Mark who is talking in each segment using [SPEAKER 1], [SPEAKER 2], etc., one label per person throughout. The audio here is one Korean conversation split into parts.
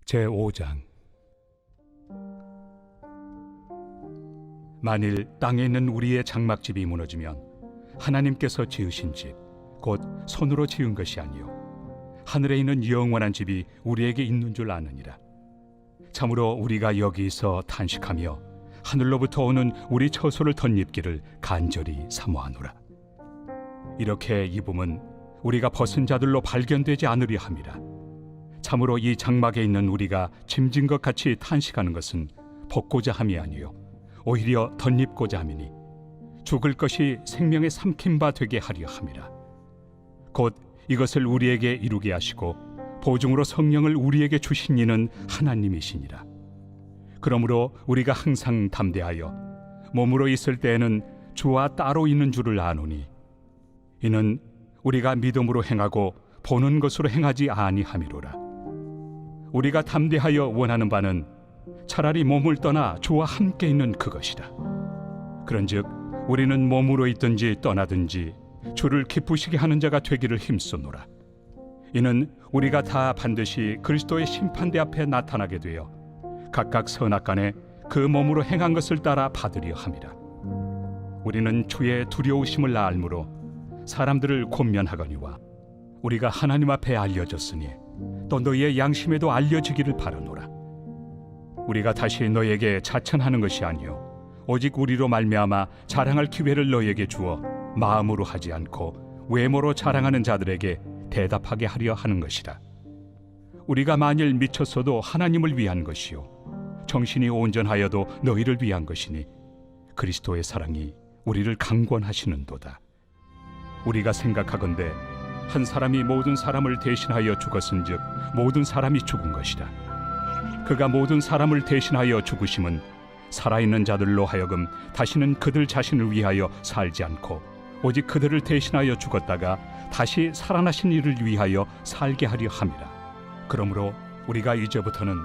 [SPEAKER 1] 제5장. 만일 땅에 있는 우리의 장막집이 무너지면 하나님께서 지으신 집, 곧 손으로 지은 것이 아니요 하늘에 있는 영원한 집이 우리에게 있는 줄 아느니라. 참으로 우리가 여기서 탄식하며 하늘로부터 오는 우리 처소를 덧입기를 간절히 사모하노라. 이렇게 입음은 우리가 벗은 자들로 발견되지 않으려 함이라. 참으로 이 장막에 있는 우리가 짐진 것 같이 탄식하는 것은 벗고자 함이 아니요 오히려 덧입고자 함이니 죽을 것이 생명의 삼킨 바 되게 하려 함이라. 곧 이것을 우리에게 이루게 하시고 보증으로 성령을 우리에게 주신 이는 하나님이시니라. 그러므로 우리가 항상 담대하여 몸으로 있을 때에는 주와 따로 있는 줄을 아노니 이는 우리가 믿음으로 행하고 보는 것으로 행하지 아니함이로라. 우리가 담대하여 원하는 바는 차라리 몸을 떠나 주와 함께 있는 그것이라. 그런즉 우리는 몸으로 있든지 떠나든지 주를 기쁘시게 하는 자가 되기를 힘쓰노라. 이는 우리가 다 반드시 그리스도의 심판대 앞에 나타나게 되어 각각 선악간에 그 몸으로 행한 것을 따라 받으려 함이라. 우리는 주의 두려우심을 알므로 사람들을 권면하거니와 우리가 하나님 앞에 알려졌으니 또 너희의 양심에도 알려지기를 바라노라. 우리가 다시 너희에게 자천하는 것이 아니요 오직 우리로 말미암아 자랑할 기회를 너희에게 주어 마음으로 하지 않고 외모로 자랑하는 자들에게 대답하게 하려 하는 것이라. 우리가 만일 미쳤어도 하나님을 위한 것이요 정신이 온전하여도 너희를 위한 것이니 그리스도의 사랑이 우리를 강권하시는도다. 우리가 생각하건대 한 사람이 모든 사람을 대신하여 죽었은즉 모든 사람이 죽은 것이다. 그가 모든 사람을 대신하여 죽으심은 살아있는 자들로 하여금 다시는 그들 자신을 위하여 살지 않고 오직 그들을 대신하여 죽었다가 다시 살아나신 이를 위하여 살게 하려 함이라. 그러므로 우리가 이제부터는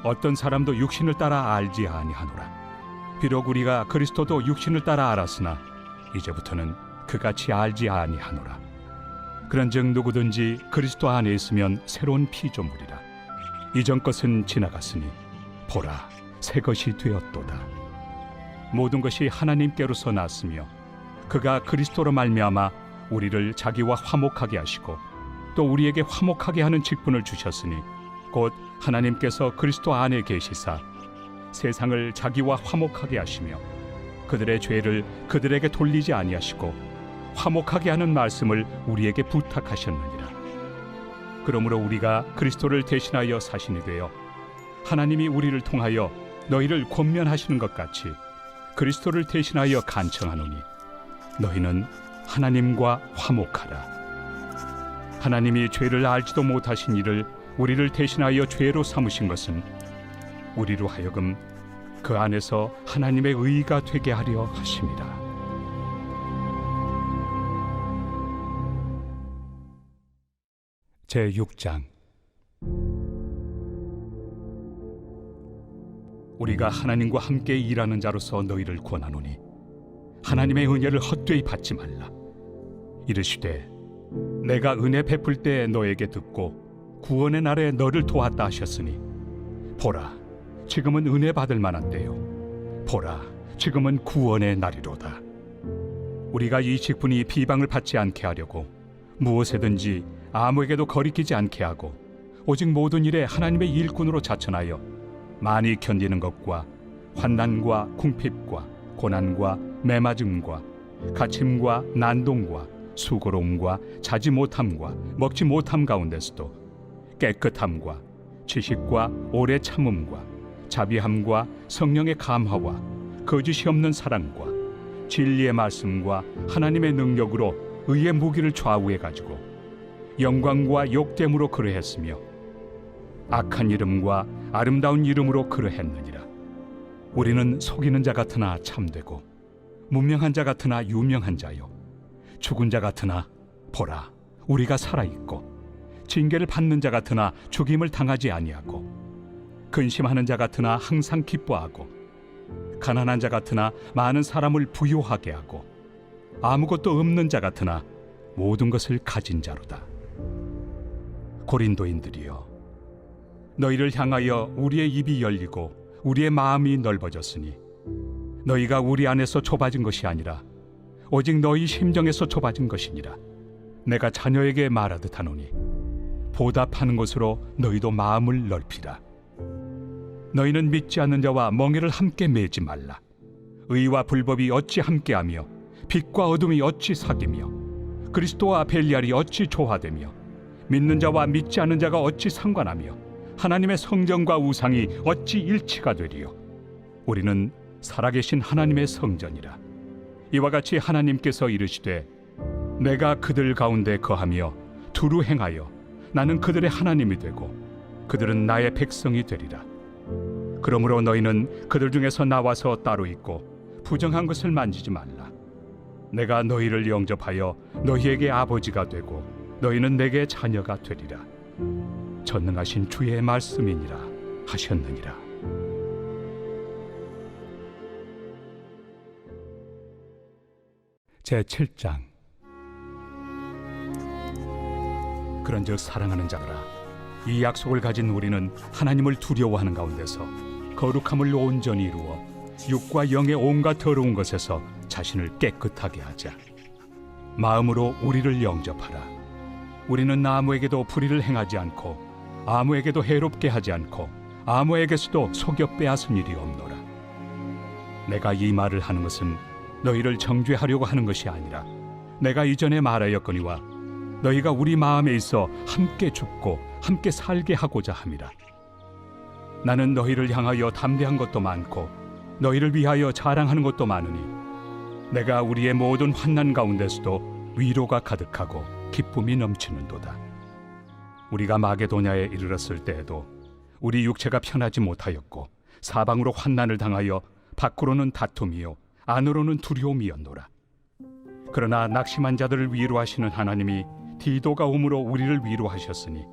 [SPEAKER 1] 어떤 사람도 육신을 따라 알지 아니하노라. 비록 우리가 그리스도도 육신을 따라 알았으나 이제부터는 그같이 알지 아니하노라. 그런즉 누구든지 그리스도 안에 있으면 새로운 피조물이라. 이전 것은 지나갔으니 보라 새 것이 되었도다. 모든 것이 하나님께로서 났으며 그가 그리스도로 말미암아 우리를 자기와 화목하게 하시고 또 우리에게 화목하게 하는 직분을 주셨으니 곧 하나님께서 그리스도 안에 계시사 세상을 자기와 화목하게 하시며 그들의 죄를 그들에게 돌리지 아니하시고 화목하게 하는 말씀을 우리에게 부탁하셨느니라. 그러므로 우리가 그리스도를 대신하여 사신이 되어 하나님이 우리를 통하여 너희를 권면하시는 것 같이 그리스도를 대신하여 간청하노니 너희는 하나님과 화목하라. 하나님이 죄를 알지도 못하신 이를 우리를 대신하여 죄로 삼으신 것은 우리로 하여금 그 안에서 하나님의 의가 되게 하려 하심이라. 제6장. 우리가 하나님과 함께 일하는 자로서 너희를 권하노니 하나님의 은혜를 헛되이 받지 말라. 이르시되 내가 은혜 베풀 때 너에게 듣고 구원의 날에 너를 도왔다 하셨으니 보라 지금은 은혜 받을 만한 때요 보라 지금은 구원의 날이로다. 우리가 이 직분이 비방을 받지 않게 하려고 무엇에든지 아무에게도 거리끼지 않게 하고 오직 모든 일에 하나님의 일꾼으로 자천하여 많이 견디는 것과 환난과 궁핍과 고난과 매맞음과 갇힘과 난동과 수고로움과 자지 못함과 먹지 못함 가운데서도 깨끗함과 지식과 오래 참음과 자비함과 성령의 감화와 거짓이 없는 사랑과 진리의 말씀과 하나님의 능력으로 의의 무기를 좌우해 가지고 영광과 욕됨으로 그러했으며 악한 이름과 아름다운 이름으로 그러했느니라. 우리는 속이는 자 같으나 참되고 무명한 자 같으나 유명한 자요 죽은 자 같으나 보라 우리가 살아있고 징계를 받는 자 같으나 죽임을 당하지 아니하고 근심하는 자 같으나 항상 기뻐하고 가난한 자 같으나 많은 사람을 부요하게 하고 아무것도 없는 자 같으나 모든 것을 가진 자로다. 고린도인들이여 너희를 향하여 우리의 입이 열리고 우리의 마음이 넓어졌으니 너희가 우리 안에서 좁아진 것이 아니라 오직 너희 심정에서 좁아진 것이니라. 내가 자녀에게 말하듯 하노니 보답하는 것으로 너희도 마음을 넓히라. 너희는 믿지 않는 자와 멍에를 함께 매지 말라. 의와 불법이 어찌 함께하며 빛과 어둠이 어찌 사귀며 그리스도와 벨리알이 어찌 조화되며 믿는 자와 믿지 않는 자가 어찌 상관하며 하나님의 성전과 우상이 어찌 일치가 되리요. 우리는 살아계신 하나님의 성전이라. 이와 같이 하나님께서 이르시되 내가 그들 가운데 거하며 두루 행하여 나는 그들의 하나님이 되고 그들은 나의 백성이 되리라. 그러므로 너희는 그들 중에서 나와서 따로 있고 부정한 것을 만지지 말라. 내가 너희를 영접하여 너희에게 아버지가 되고 너희는 내게 자녀가 되리라. 전능하신 주의 말씀이니라 하셨느니라. 제7장. 그런즉 사랑하는 자들아, 이 약속을 가진 우리는 하나님을 두려워하는 가운데서 거룩함을 온전히 이루어 육과 영의 온갖 더러운 것에서 자신을 깨끗하게 하자. 마음으로 우리를 영접하라. 우리는 아무에게도 불의를 행하지 않고 아무에게도 해롭게 하지 않고 아무에게서도 속여 빼앗은 일이 없노라. 내가 이 말을 하는 것은 너희를 정죄하려고 하는 것이 아니라 내가 이전에 말하였거니와 너희가 우리 마음에 있어 함께 죽고 함께 살게 하고자 함이라. 나는 너희를 향하여 담대한 것도 많고 너희를 위하여 자랑하는 것도 많으니 내가 우리의 모든 환난 가운데서도 위로가 가득하고 기쁨이 넘치는도다. 우리가 마게도냐에 이르렀을 때에도 우리 육체가 편하지 못하였고 사방으로 환난을 당하여 밖으로는 다툼이요 안으로는 두려움이었노라. 그러나 낙심한 자들을 위로하시는 하나님이 디도가 오므로 우리를 위로하셨으니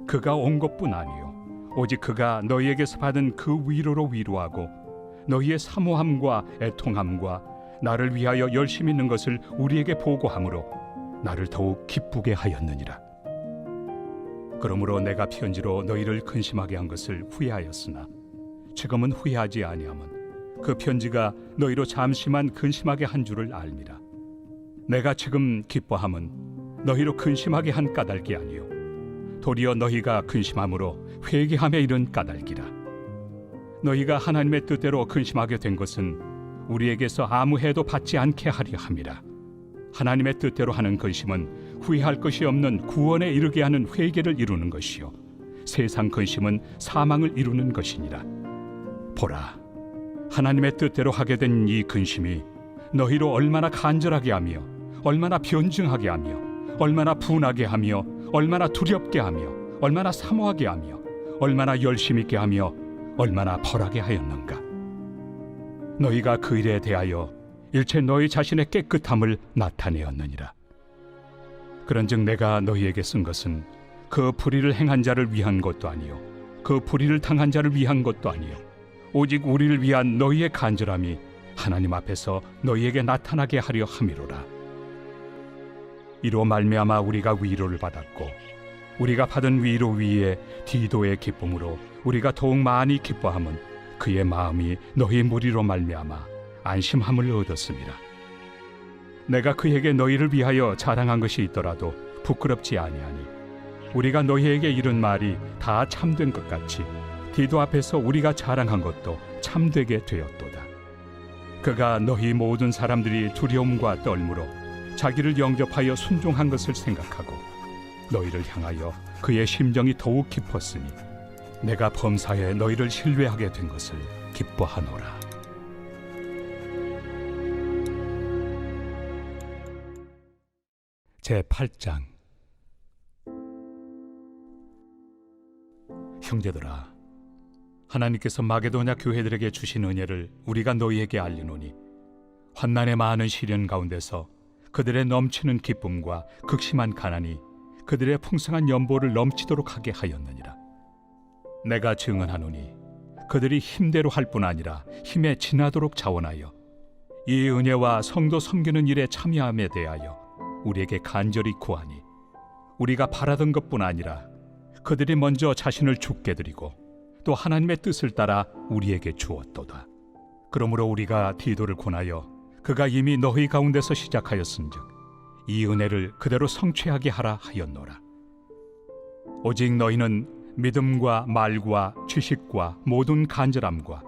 [SPEAKER 1] 그가 온 것뿐 아니요 오직 그가 너희에게서 받은 그 위로로 위로하고 너희의 사모함과 애통함과 나를 위하여 열심히 있는 것을 우리에게 보고함으로 나를 더욱 기쁘게 하였느니라. 그러므로 내가 편지로 너희를 근심하게 한 것을 후회하였으나 지금은 후회하지 아니함은 그 편지가 너희로 잠시만 근심하게 한 줄을 알미라. 내가 지금 기뻐함은 너희로 근심하게 한 까닭이 아니요 도리어 너희가 근심함으로 회개함에 이른 까닭이라. 너희가 하나님의 뜻대로 근심하게 된 것은 우리에게서 아무 해도 받지 않게 하려 함이라. 하나님의 뜻대로 하는 근심은 후회할 것이 없는 구원에 이르게 하는 회개를 이루는 것이요 세상 근심은 사망을 이루는 것이니라. 보라, 하나님의 뜻대로 하게 된 이 근심이 너희로 얼마나 간절하게 하며 얼마나 변증하게 하며 얼마나 분하게 하며 얼마나 두렵게 하며 얼마나 사모하게 하며 얼마나 열심 있게 하며 얼마나 벌하게 하였는가. 너희가 그 일에 대하여 일체 너희 자신의 깨끗함을 나타내었느니라. 그런즉 내가 너희에게 쓴 것은 그 불의를 행한 자를 위한 것도 아니요 그 불의를 당한 자를 위한 것도 아니요 오직 우리를 위한 너희의 간절함이 하나님 앞에서 너희에게 나타나게 하려 함이로라. 이로 말미암아 우리가 위로를 받았고 우리가 받은 위로 위에 디도의 기쁨으로 우리가 더욱 많이 기뻐함은 그의 마음이 너희 무리로 말미암아 안심함을 얻었음이라. 내가 그에게 너희를 위하여 자랑한 것이 있더라도 부끄럽지 아니하니 우리가 너희에게 이른 말이 다 참된 것 같이 디도 앞에서 우리가 자랑한 것도 참되게 되었도다. 그가 너희 모든 사람들이 두려움과 떨므로 자기를 영접하여 순종한 것을 생각하고 너희를 향하여 그의 심정이 더욱 깊었으니 내가 범사에 너희를 신뢰하게 된 것을 기뻐하노라. 제8장. 형제들아, 하나님께서 마게도냐 교회들에게 주신 은혜를 우리가 너희에게 알리노니 환난의 많은 시련 가운데서 그들의 넘치는 기쁨과 극심한 가난이 그들의 풍성한 연보를 넘치도록 하게 하였느니라. 내가 증언하노니 그들이 힘대로 할 뿐 아니라 힘에 지나도록 자원하여 이 은혜와 성도 섬기는 일에 참여함에 대하여 우리에게 간절히 구하니 우리가 바라던 것뿐 아니라 그들이 먼저 자신을 죽게 드리고 또 하나님의 뜻을 따라 우리에게 주었도다. 그러므로 우리가 디도를 권하여 그가 이미 너희 가운데서 시작하였은즉 이 은혜를 그대로 성취하게 하라 하였노라. 오직 너희는 믿음과 말과 지식과 모든 간절함과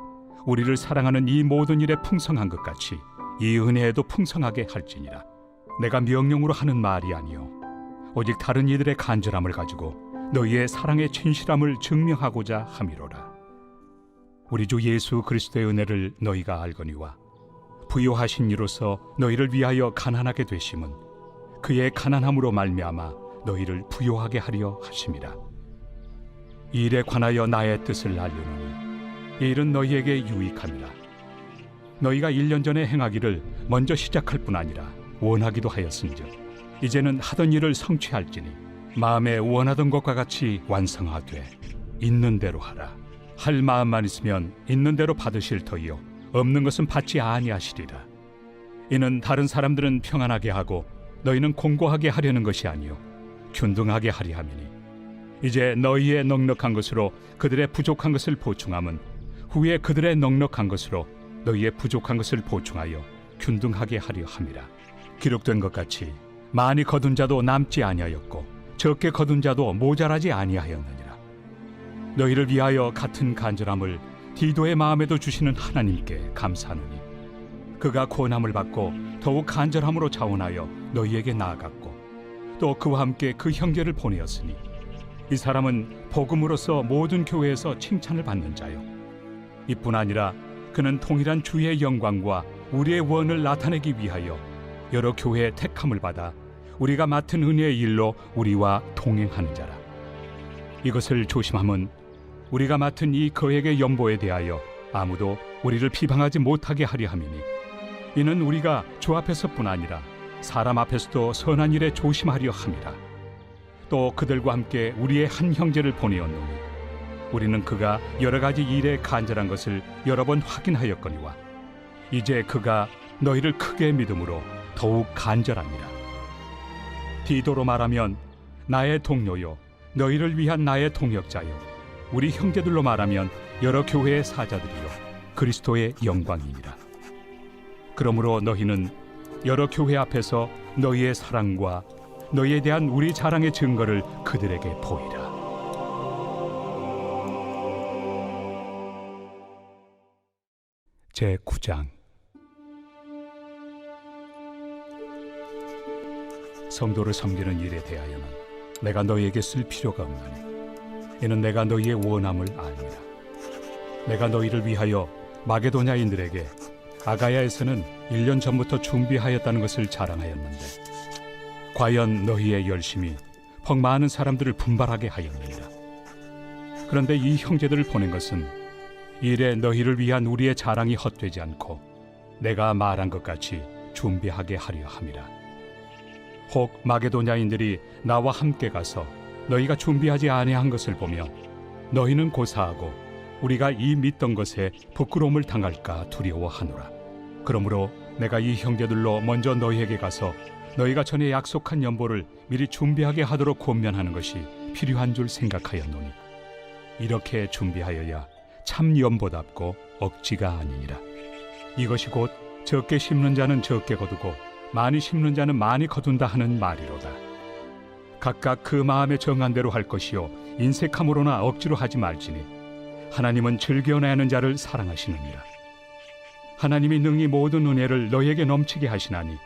[SPEAKER 1] 우리를 사랑하는 이 모든 일에 풍성한 것 같이 이 은혜에도 풍성하게 할지니라. 내가 명령으로 하는 말이 아니요 오직 다른 이들의 간절함을 가지고 너희의 사랑의 진실함을 증명하고자 함이로라. 우리 주 예수 그리스도의 은혜를 너희가 알거니와 부요하신 이로서 너희를 위하여 가난하게 되심은 그의 가난함으로 말미암아 너희를 부요하게 하려 하심이라. 이 일에 관하여 나의 뜻을 알려노니 이 일은 너희에게 유익함이라. 너희가 1년 전에 행하기를 먼저 시작할 뿐 아니라 원하기도 하였은즉 이제는 하던 일을 성취할지니 마음에 원하던 것과 같이 완성하되 있는 대로 하라. 할 마음만 있으면 있는 대로 받으실 터이요 없는 것은 받지 아니하시리라. 이는 다른 사람들은 평안하게 하고 너희는 공고하게 하려는 것이 아니요 균등하게 하려 함이니 이제 너희의 넉넉한 것으로 그들의 부족한 것을 보충함은 후에 그들의 넉넉한 것으로 너희의 부족한 것을 보충하여 균등하게 하려 함이라. 기록된 것 같이 많이 거둔 자도 남지 아니하였고 적게 거둔 자도 모자라지 아니하였느니라. 너희를 위하여 같은 간절함을 디도의 마음에도 주시는 하나님께 감사하노니 그가 권함을 받고 더욱 간절함으로 자원하여 너희에게 나아갔고 또 그와 함께 그 형제를 보내었으니 이 사람은 복음으로서 모든 교회에서 칭찬을 받는 자요 이뿐 아니라 그는 통일한 주의 영광과 우리의 원을 나타내기 위하여 여러 교회의 택함을 받아 우리가 맡은 은혜의 일로 우리와 동행하는 자라. 이것을 조심함은 우리가 맡은 이 거액의 연보에 대하여 아무도 우리를 비방하지 못하게 하려 함이니 이는 우리가 주 앞에서뿐 아니라 사람 앞에서도 선한 일에 조심하려 함이라. 또 그들과 함께 우리의 한 형제를 보내었노니 우리는 그가 여러 가지 일에 간절한 것을 여러 번 확인하였거니와 이제 그가 너희를 크게 믿음으로 더욱 간절하니라. 디도로 말하면 나의 동료요 너희를 위한 나의 동역자요 우리 형제들로 말하면 여러 교회의 사자들이요 그리스도의 영광이니라. 그러므로 너희는 여러 교회 앞에서 너희의 사랑과 너희에 대한 우리 자랑의 증거를 그들에게 보이라. 제9장. 성도를 섬기는 일에 대하여는 내가 너희에게 쓸 필요가 없나니 이는 내가 너희의 원함을 알미라. 내가 너희를 위하여 마게도냐인들에게 아가야에서는 1년 전부터 준비하였다는 것을 자랑하였는데 과연 너희의 열심이 퍽 많은 사람들을 분발하게 하였느니라. 그런데 이 형제들을 보낸 것은 일에 너희를 위한 우리의 자랑이 헛되지 않고 내가 말한 것 같이 준비하게 하려 함이라. 혹 마게도냐인들이 나와 함께 가서 너희가 준비하지 아니한 것을 보며 너희는 고사하고 우리가 이 믿던 것에 부끄러움을 당할까 두려워하노라. 그러므로 내가 이 형제들로 먼저 너희에게 가서 너희가 전에 약속한 연보를 미리 준비하게 하도록 권면하는 것이 필요한 줄 생각하였노니 이렇게 준비하여야 참 연보답고 억지가 아니니라. 이것이 곧 적게 심는 자는 적게 거두고 많이 심는 자는 많이 거둔다 하는 말이로다. 각각 그 마음에 정한 대로 할 것이요 인색함으로나 억지로 하지 말지니 하나님은 즐겨내 하는 자를 사랑하시느니라. 하나님이 능히 모든 은혜를 너희에게 넘치게 하시나니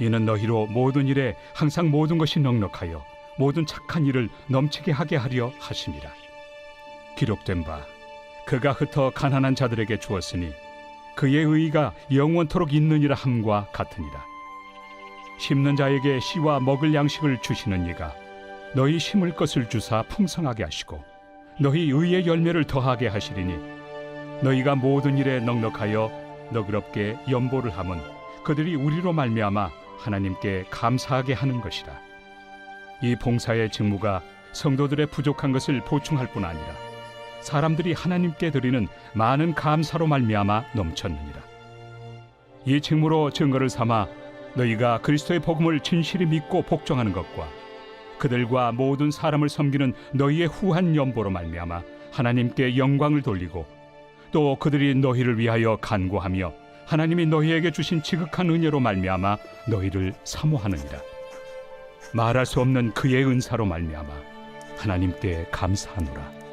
[SPEAKER 1] 이는 너희로 모든 일에 항상 모든 것이 넉넉하여 모든 착한 일을 넘치게 하게 하려 하심이라. 기록된 바 그가 흩어 가난한 자들에게 주었으니 그의 의의가 영원토록 있느니라 함과 같으니라. 심는 자에게 씨와 먹을 양식을 주시는 이가 너희 심을 것을 주사 풍성하게 하시고 너희 의의 열매를 더하게 하시리니 너희가 모든 일에 넉넉하여 너그럽게 연보를 함은 그들이 우리로 말미암아 하나님께 감사하게 하는 것이라. 이 봉사의 직무가 성도들의 부족한 것을 보충할 뿐 아니라 사람들이 하나님께 드리는 많은 감사로 말미암아 넘쳤느니라. 이 직무로 증거를 삼아 너희가 그리스도의 복음을 진실히 믿고 복종하는 것과 그들과 모든 사람을 섬기는 너희의 후한 연보로 말미암아 하나님께 영광을 돌리고 또 그들이 너희를 위하여 간구하며 하나님이 너희에게 주신 지극한 은혜로 말미암아 너희를 사모하느니라. 말할 수 없는 그의 은사로 말미암아 하나님께 감사하노라.